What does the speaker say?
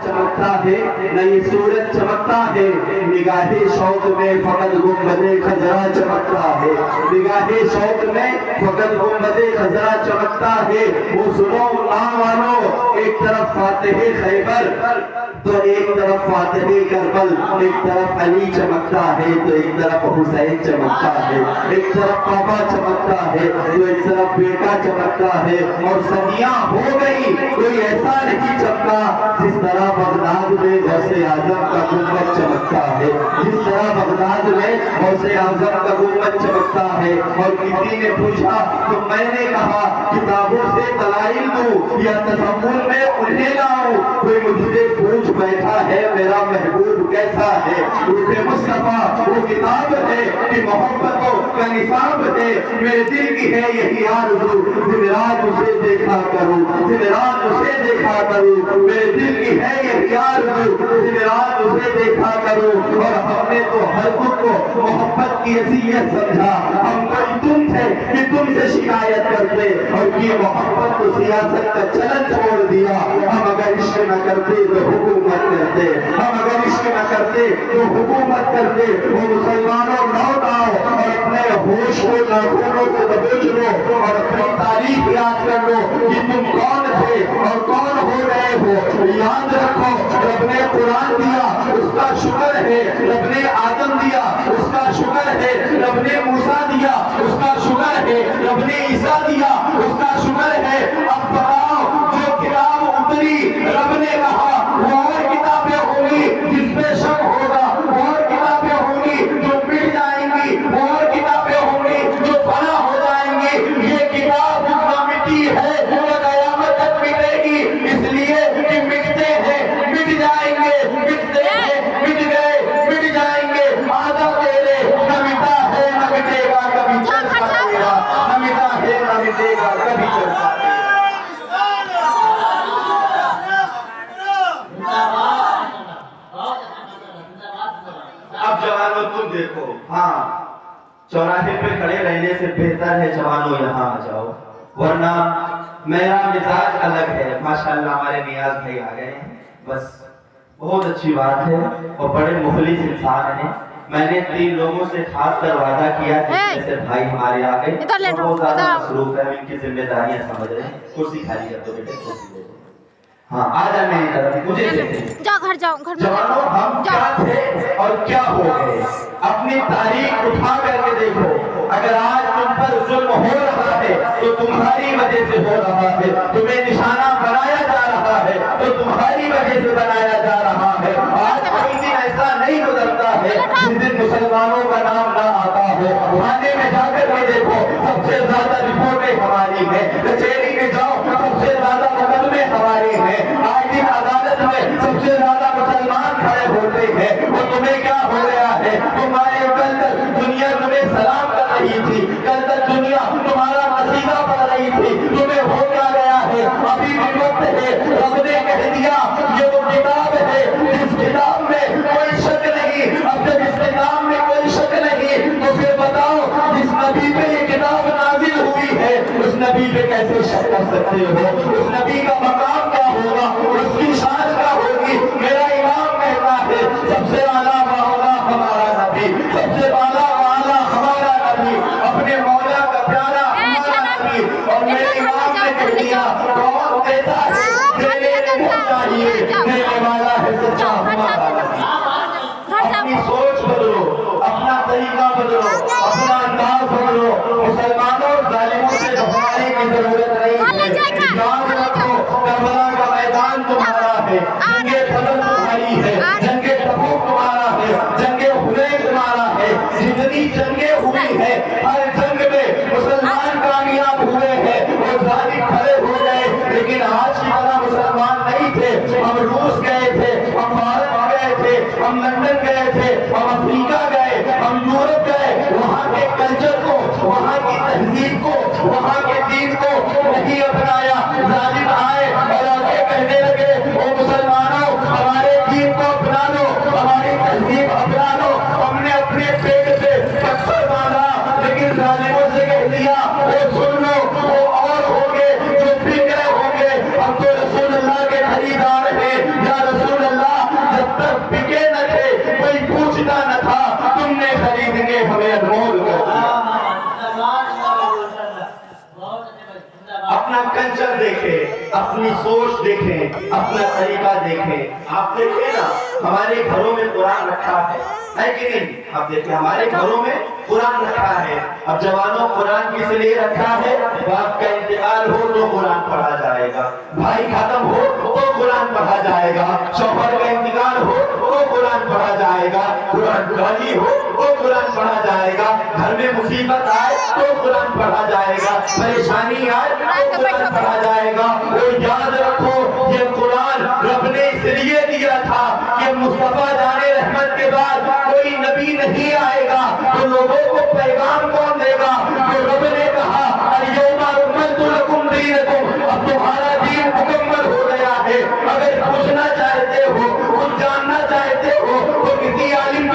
चमकता है न ये सूरज चमकता है, निगाहे शौक में फकत गुंबदे खजरा चमकता है, निगाहे शौक में फकत गुंबदे खजरा चमकता है। वो सुनो नाम वालो, एक तरफ फातिह खैबर तो एक तरफ फातिह करबल, एक तरफ अली चमकता है तो एक तरफ हुसैन चमकता है, एक तरफ पापा चमकता है तो एक तरफ बेटा चमकता है। और सदियां हो गई कोई ऐसा नहीं चमका जिस तरह बगदाद में गौसे आजम का गुंबद चमकता है, जिस तरह बगदाद में गौसे आजम का गुंबद चमकता है। और किसी ने पूछा तो मैंने कहा किताबों से दलाइल दूं या तसव्वुर में उन्हें लाऊं। कोई मुझसे पूछ बैठा है मेरा महबूब कैसा है, रूहे मुस्तफा वो किताब है कि मोहब्बतों का निसाब है। मेरे दिल की है यही आरज़ू, दिन रात उसे देखा करूं, दिन रात उसे देखा करूं। मेरे दिल की है यही आरज़ू, दिन रात उसे देखा करूं। और हमने तो हर दुख को मोहब्बत की अज़ियत समझा, हम कोई तुम थे कि तुमसे शिकायत करते, और ये मोहब्बत तो सियासत का चलन छोड़ दिया। हम अगर इश्क न करते तो हुकूमत करते, हम अगर इश्क न करते तो हुकूमत करते। वो मुसलमानों लौट आओ और अपने होश को नाखूनों से दबोच लो और अपनी तारीख याद कर लो कि तुम कौन थे और कौन हो रहे हो। याद रखो रब ने कुरान दिया उसका शुक्र है, रब ने आदम दिया उसका शुक्र है, रब ने मूसा दिया उसका शुक्र है, रब ने ईसा दिया उसका शुक्र है। अब बताओ जो किताब उतरी रब ने कहा वो और किताबें होंगी जिसमें शक होगा, वो और किताबें होंगी जो मिट जाएंगी, वो और किताबें होंगी जो फना हो जाएंगी। ये किताब उसका मिट्टी है जो कयामत तक मिटेगी, इसलिए कि मिटते हैं मिट जाएंगे, मिटते हैं मिट गए मिट जाएंगे। आधा तेरे न मिटा है न मिटेगा कभी चलता तेरा, न मिटा है न मिटेगा कभी चलता। अब जवानों तुम देखो, हाँ चौराहे पे खड़े रहने से बेहतर है जवानों यहाँ आ जाओ, वरना मेरा मिजाज अलग है। माशाल्लाह हमारे नियाज भाई आ गए हैं, बस बहुत अच्छी बात है और बड़े मुखलिस इंसान हैं। मैंने 3 लोगों से खास कर वादा किया कि जैसे भाई हमारे आ गए बहुत ज्यादा मसरूफ है, इनकी जिम्मेदारियां समझ रहे हैं। कुर्सी खाली कर दो बेटे, कुर्सी दे दो। हाँ आ जा मेरी तरफ, मुझे देखें। जाओ घर जाओ, घर में जवानों हम क्या थे और क्या हो गए, अपनी तारीख उठा करके देखो। अगर आज तुम पर जुल्म हो रहा है तो तुम्हारी वजह से हो रहा है, तुम्हें निशाना बनाया जा रहा है तो तुम्हारी वजह से बनाया जा रहा है। आज कोई दिन ऐसा नहीं गुजरता है जिस दिन मुसलमानों का नाम ना आता हो। थाने में जाकर के देखो सबसे ज्यादा रिपोर्टें हमारी है, कचहरी में जाओ सबसे ज्यादा मुकदमे हमारे हैं, आज दिन अदालत में सबसे ज्यादा मुसलमान खड़े होते हैं। वो तुम्हें क्या हो गया है, तुम्हारे कल तक दुनिया तुम्हें सलाम कर रही थी, कल तक दुनिया तुम्हारा मसीहा पढ़ रही थी, तुम्हें हो क्या गया है। अभी भी वक्त है, रब ने कह दिया ये वो किताब है जिस किताब में कोई शक नहीं। अब जब इस किताब में कोई शक नहीं तो फिर बताओ जिस नबी पे ये किताब नाजिल हुई है उस नबी पे कैसे शक कर सकते हो। उस नबी का मकाम क्या होगा, उसकी शान क्या होगी। मेरा इमाम कहता है सबसे आला वाला हमारा नबी, सबसे आला वाला हमारा नबी, अपने मौला का प्यारा हमारा नबी। और मेरे इमाम ने कह दिया कौन कहता है देने चाहिए, देने वाला है सच्चा हमारा नबी। अपनी सोच बदलो, अपना तरीका बदलो, अपना अंदाज बदलो। मुसलमानों जालिमों से घबराने की जरूरत नहीं है। याद रखो करबला का मैदान तुम्हारा है, जंगे बदर तुम्हारी है, जंगे तबूक तुम्हारा है, जंगे हुनैन तुम्हारा है। जितनी जंगे हुई है हर जंग में मुसलमान कामयाब हुए हैं और जालिम खड़े हो गए। लेकिन आज की तरह मुसलमान नहीं थे, हम रूस गए थे, हम भारत गए थे, हम लंदन गए थे, हम अफ्रीका गए, हम यूरोप गए, वहाँ के कल्चर को, वहाँ की तहजीब को, वहाँ के दीन को नहीं अपनाया। जालिम आए और आगे कहने लगे ओ मुसलमानों हमारे दीन को अपना लो, हमारी तहजीब अपना लो। हमने अपने पेट पे पत्थर बांधा, लेकिन जालिमों से कह दिया वो सुन लो वो और होंगे जो बिक गए होंगे। हम तो रसूल अल्लाह के खरीदार हैं, या रसूल دیکھیں، آپ دیکھیں نا ہمارے گھروں میں قرآن رکھا ہے کہ نہیں؟ آپ دیکھیں ہمارے گھروں میں قرآن رکھا ہے. اب جوانوں قرآن کس لیے رکھا ہے؟ باپ کا انتقال ہو تو قرآن پڑھا جائے گا، بھائی ختم ہو تو قرآن پڑھا جائے گا، شوہر کا انتقال ہو تو قرآن پڑھا جائے گا، قرآن گالی ہو تو قرآن پڑھا جائے گا، گھر میں مصیبت آئے تو قرآن پڑھا جائے گا، پریشانی آئے تو قرآن پڑھا جائے گا. اور یاد رکھو یہ قرآن رب نے اس لیے دیا تھا کہ مصطفیٰ جان رحمت کے بعد کوئی نبی نہیں آئے گا تو لوگوں کو پیغام کون دے گا؟ تو رب نے کہا الیوم اکملت لکم دینکم، اب تمہارا دین مکمل ہو گیا ہے. اگر پوچھنا چاہتے ہو، کچھ جاننا چاہتے ہو تو کسی عالم